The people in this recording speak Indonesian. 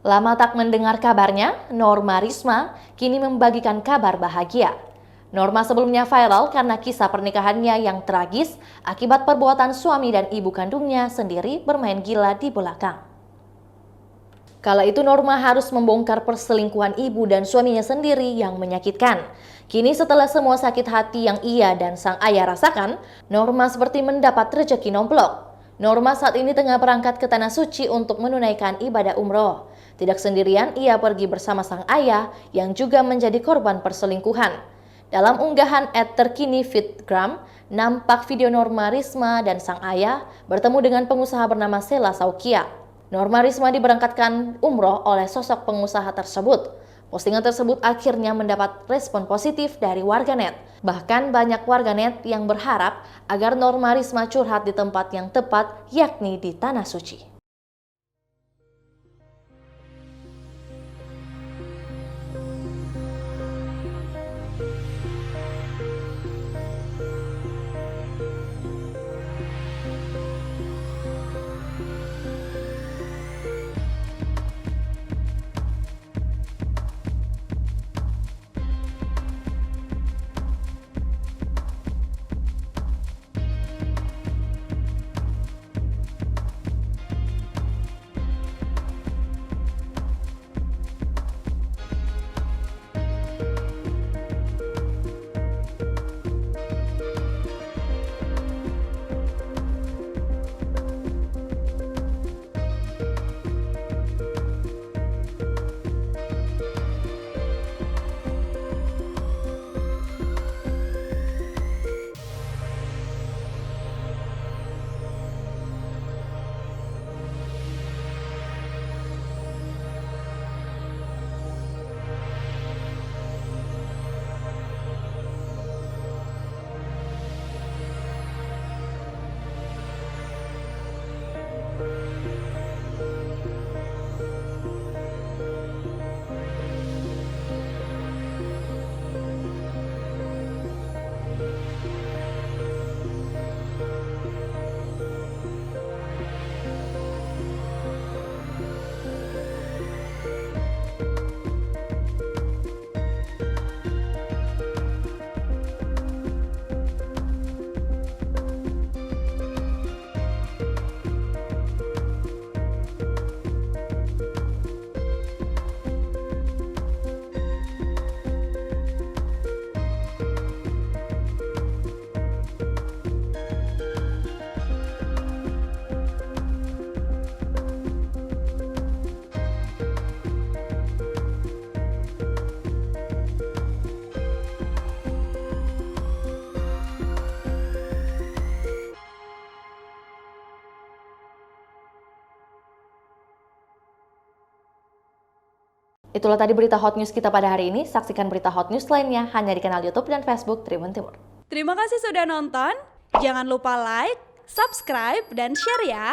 Lama tak mendengar kabarnya, Norma Risma kini membagikan kabar bahagia. Norma sebelumnya viral karena kisah pernikahannya yang tragis akibat perbuatan suami dan ibu kandungnya sendiri bermain gila di belakang. Kala itu Norma harus membongkar perselingkuhan ibu dan suaminya sendiri yang menyakitkan. Kini setelah semua sakit hati yang ia dan sang ayah rasakan, Norma seperti mendapat rezeki nomplok. Norma saat ini tengah berangkat ke Tanah Suci untuk menunaikan ibadah umroh. Tidak sendirian, ia pergi bersama sang ayah yang juga menjadi korban perselingkuhan. Dalam unggahan @terkini Fitgram, nampak video Norma Risma dan sang ayah bertemu dengan pengusaha bernama Sela Saukia. Norma Risma diberangkatkan umroh oleh sosok pengusaha tersebut. Postingan tersebut akhirnya mendapat respon positif dari warganet. Bahkan banyak warganet yang berharap agar Norma Risma curhat di tempat yang tepat, yakni di Tanah Suci. Itulah tadi berita hot news kita pada hari ini. Saksikan berita hot news lainnya hanya di kanal YouTube dan Facebook Tribun Timur. Terima kasih sudah nonton. Jangan lupa like, subscribe, dan share ya.